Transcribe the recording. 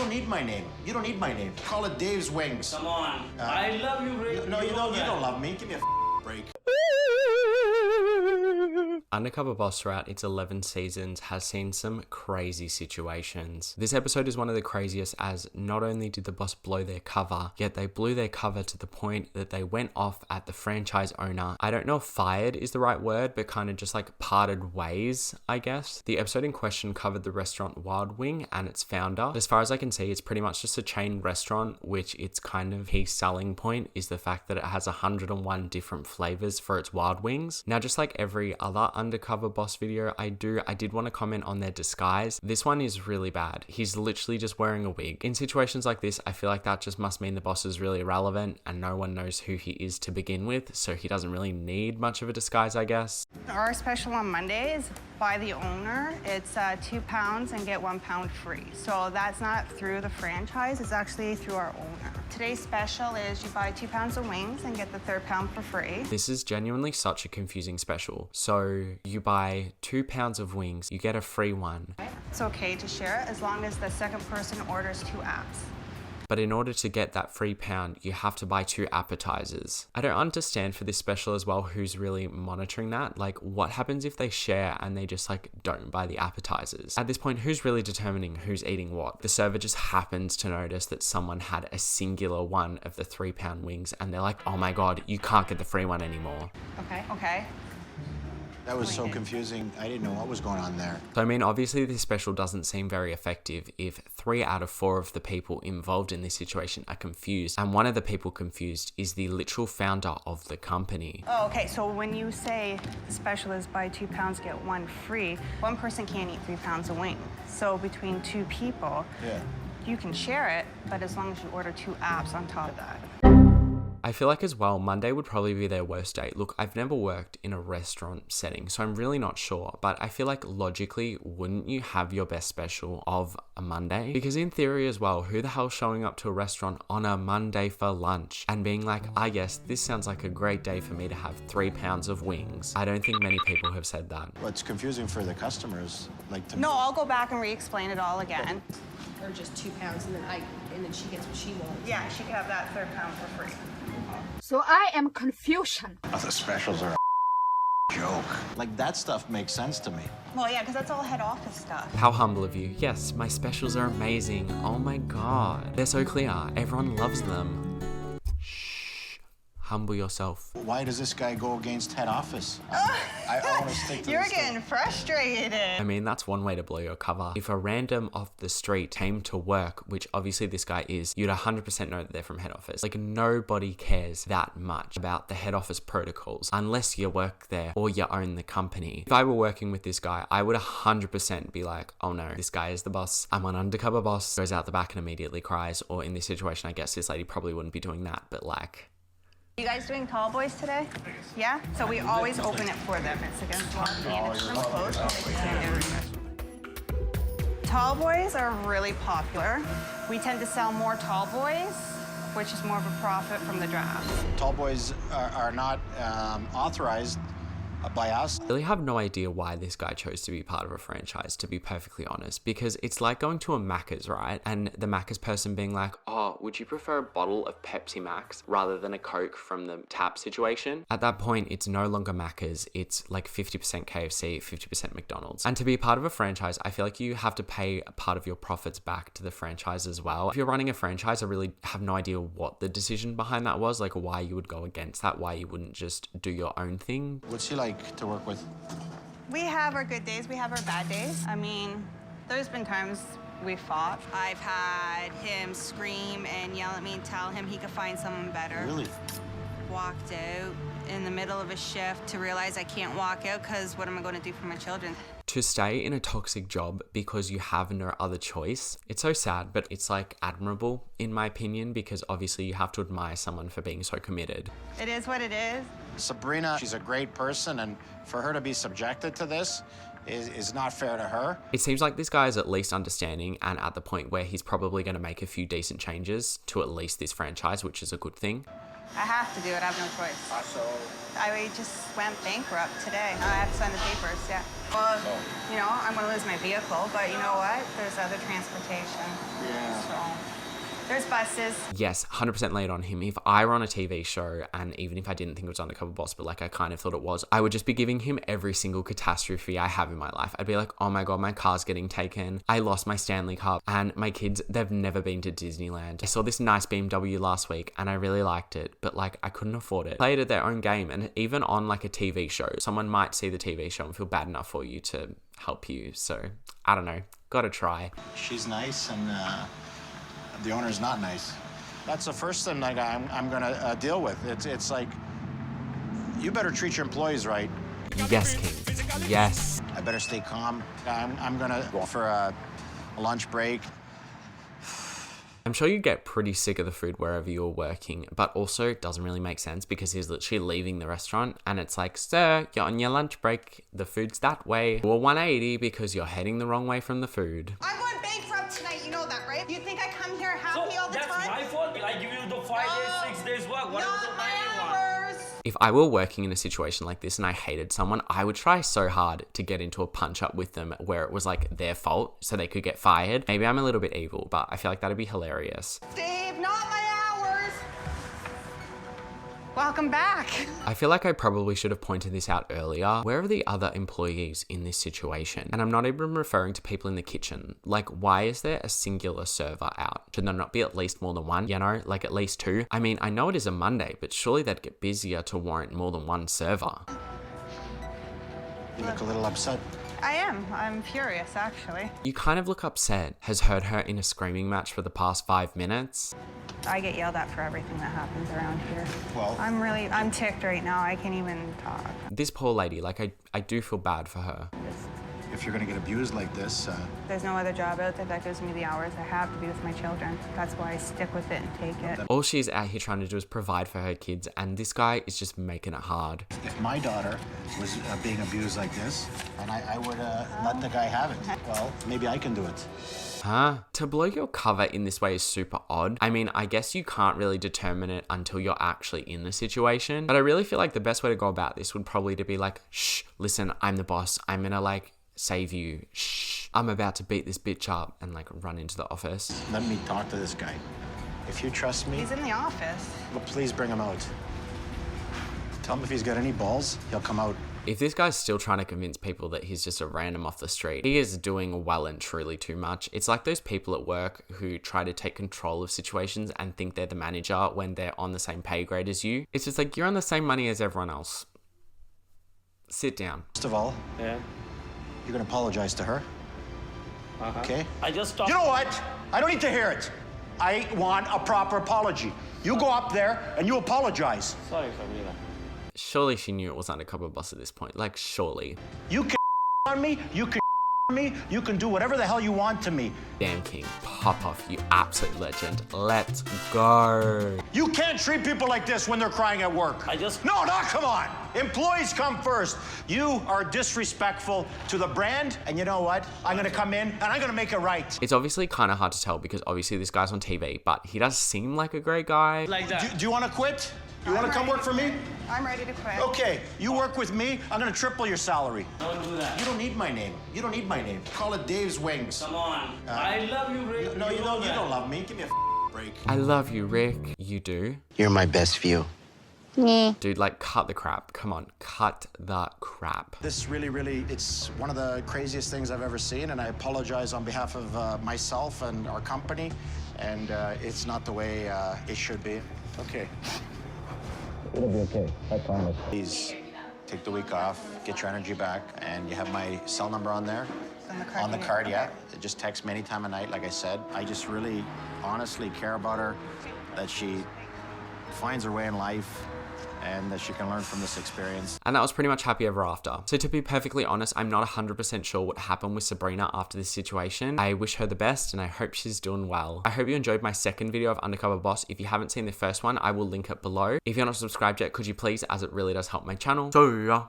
don't need my name. You don't need my name. Call it Dave's Wings. Come on. I love you, Rick. No, you don't love me. Give me a break. Undercover Boss throughout its 11 seasons has seen some crazy situations. This episode is one of the craziest, as not only did the boss blow their cover, yet they blew their cover to the point that they went off at the franchise owner. I don't know if fired is the right word, but kind of just like parted ways, I guess. The episode in question covered the restaurant Wild Wing and its founder. As far as I can see, it's pretty much just a chain restaurant, which its kind of key selling point is the fact that it has 101 different flavors for its wild wings. Now, just like every other Undercover Boss video I did want to comment on their disguise. This one is really bad. He's literally just wearing a wig. In situations like this, I feel like that just must mean the boss is really irrelevant and no one knows who he is to begin with, so he doesn't really need much of a disguise, I guess. Our special on Mondays, by the owner, it's 2 pounds and get 1 pound free. So that's not through the franchise, it's actually through our owner. Today's special is you buy 2 pounds of wings and get the 3rd pound for free. This is genuinely such a confusing special. So you buy 2 pounds of wings, you get a free one. It's okay to share it as long as the second person orders 2 apps. But in order to get that free pound, you have to buy 2 appetizers. I don't understand for this special as well who's really monitoring that. Like, what happens if they share and they just like don't buy the appetizers? At this point, who's really determining who's eating what? The server just happens to notice that someone had a singular one of the 3 pound wings and they're like, oh my God, you can't get the free one anymore. Okay. That was so confusing. I didn't know what was going on there. So I mean, obviously this special doesn't seem very effective if 3 out of 4 of the people involved in this situation are confused, and one of the people confused is the literal founder of the company. Oh, okay, so when you say the special is buy 2 pounds, get 1 free, one person can't eat 3 pounds of wings. So between 2 people, you can share it, but as long as you order 2 apps on top of that. I feel like as well, Monday would probably be their worst day. Look, I've never worked in a restaurant setting, so I'm really not sure, but I feel like logically, wouldn't you have your best special of a Monday? Because in theory as well, who the hell's showing up to a restaurant on a Monday for lunch and being like, I guess this sounds like a great day for me to have 3 pounds of wings? I don't think many people have said that. Well, it's confusing for the customers. No, I'll go back and re-explain it all again. Or just 2 pounds and then she gets what she wants. Yeah, she can have that 3rd pound for free. So I am confusion. The specials are a joke. Like, that stuff makes sense to me. Well, yeah, because that's all head office stuff. How humble of you. Yes, my specials are amazing. Oh my God. They're so clear. Everyone loves them. Humble yourself. Why does this guy go against head office? I want to stick to You're this getting frustrated. I mean, that's one way to blow your cover. If a random off the street came to work, which obviously this guy is, you'd 100% know that they're from head office. Like, nobody cares that much about the head office protocols unless you work there or you own the company. If I were working with this guy, I would 100% be like, oh no, this guy is the boss. I'm an undercover boss. Goes out the back and immediately cries. Or in this situation, I guess this lady probably wouldn't be doing that, but like... You guys doing tall boys today? Yeah? So we always open it for them. It's against law. Tall boys are really popular. We tend to sell more tall boys, which is more of a profit from the draft. Tall boys are not authorized by us. I really have no idea why this guy chose to be part of a franchise, to be perfectly honest, because it's like going to a Macca's, right? And the Macca's person being like, oh, would you prefer a bottle of Pepsi Max rather than a Coke from the tap situation? At that point, it's no longer Macca's, it's like 50% KFC, 50% McDonald's. And to be part of a franchise, I feel like you have to pay a part of your profits back to the franchise as well. If you're running a franchise, I really have no idea what the decision behind that was, like why you would go against that, why you wouldn't just do your own thing. What's he like to work with? We have our good days, we have our bad days. I mean, there's been times we fought. I've had him scream and yell at me and tell him he could find someone better. Really? Walked out in the middle of a shift to realize I can't walk out because what am I going to do for my children? To stay in a toxic job because you have no other choice, it's so sad, but it's like admirable in my opinion, because obviously you have to admire someone for being so committed. It is what it is. Sabrina, she's a great person, and for her to be subjected to this is not fair to her. It seems like this guy is at least understanding and at the point where he's probably going to make a few decent changes to at least this franchise, which is a good thing. I have to do it, I have no choice. I just went bankrupt today. I have to sign the papers, yeah. Well, you know, I'm gonna lose my vehicle, but you know what? There's other transportation. Yeah. So Hooters buses. Yes, 100% laid on him. If I were on a TV show, and even if I didn't think it was Undercover Boss, but like I kind of thought it was, I would just be giving him every single catastrophe I have in my life. I'd be like, oh my God, my car's getting taken. I lost my Stanley Cup. And my kids, they've never been to Disneyland. I saw this nice BMW last week and I really liked it, but like I couldn't afford it. Played at their own game. And even on like a TV show, someone might see the TV show and feel bad enough for you to help you. So I don't know, gotta try. She's nice and the owner's not nice. That's the first thing like I'm gonna deal with. It's like, you better treat your employees right. Yes, King, yes. I better stay calm. I'm gonna go for a lunch break. I'm sure you get pretty sick of the food wherever you're working, but also it doesn't really make sense because he's literally leaving the restaurant and it's like, sir, you're on your lunch break. The food's that way. Or 180 because you're heading the wrong way from the food. I'm going bankrupt tonight, you know that, right? You think I come here happy all the time? That's my fault. I give you the 5 days, 6 days work. What is Not the my money you want? hours. If I were working in a situation like this and I hated someone, I would try so hard to get into a punch up with them where it was like their fault so they could get fired. Maybe I'm a little bit evil, but I feel like that'd be hilarious. Dave, not my hours. Welcome back. I feel like I probably should have pointed this out earlier. Where are the other employees in this situation? And I'm not even referring to people in the kitchen. Like, why is there a singular server out? Should there not be at least more than one? You know, like at least two? I mean, I know it is a Monday, but surely they'd get busier to warrant more than one server. You look a little upset. I am. I'm furious, actually. You kind of look upset. Has heard her in a screaming match for the past 5 minutes. I get yelled at for everything that happens around here. Well, I'm ticked right now. I can't even talk. This poor lady, like I do feel bad for her. if you're gonna get abused like this, There's no other job out there that gives me the hours I have to be with my children. That's why I stick with it and take it. All she's out here trying to do is provide for her kids, and this guy is just making it hard. if my daughter was being abused like this, and I would let the guy have it, well, maybe I can do it. Huh? To blow your cover in this way is super odd. I mean, I guess you can't really determine it until you're actually in the situation, but I really feel like the best way to go about this would probably to be like, shh, listen, I'm the boss. I'm gonna like save you. Shh, I'm about to beat this bitch up, and like run into the office. Let me talk to this guy. If you trust me, He's in the office. well, please bring him out. Tell him if he's got any balls, he'll come out. If this guy's still trying to convince people that he's just a random off the street, he is doing well and truly too much. It's like those people at work who try to take control of situations and think they're the manager when they're on the same pay grade as you. It's just like, you're on the same money as everyone else. Sit down. First of all, Yeah. you're gonna apologize to her, okay? I just talked. You know what? I don't need to hear it. I want a proper apology. You go up there and you apologize. Sorry, Sabrina. Surely she knew it was Undercover Boss at this point. Like, surely. You can on me, you can on me, you can do whatever the hell you want to me. Damn, King. Pop off, you absolute legend. Let's go. You can't treat people like this when they're crying at work. No, come on. Employees come first. You are disrespectful to the brand, and you know what? I'm gonna come in and I'm gonna make it right. It's obviously kind of hard to tell because obviously this guy's on TV, but he does seem like a great guy. Like that. Do you wanna quit? You wanna come work for me? I'm ready to quit. Okay, you work with me, I'm gonna triple your salary. Don't do that. You don't need my name. You don't need my name. Call it Dave's Wings. Come on. I love you, Rick. No, you know don't that. love me. Give me a break. I love you, Rick. You do? You're my best view. Dude, like, cut the crap. Come on, cut the crap. This really, it's one of the craziest things I've ever seen, and I apologize on behalf of myself and our company, and it's not the way it should be. Okay. It'll be okay, I promise. Please take the week off, get your energy back, and you have my cell number on there. On the card, yeah. Just text me any time of night, like I said. I just really, honestly care about her, that she finds her way in life, and that she can learn from this experience. And that was pretty much happy ever after. So to be perfectly honest, I'm not 100% sure what happened with Sabrina after this situation. I wish her the best and I hope she's doing well. I hope you enjoyed my second video of Undercover Boss. If you haven't seen the first one, I will link it below. If you're not subscribed yet, could you please, as it really does help my channel. So yeah.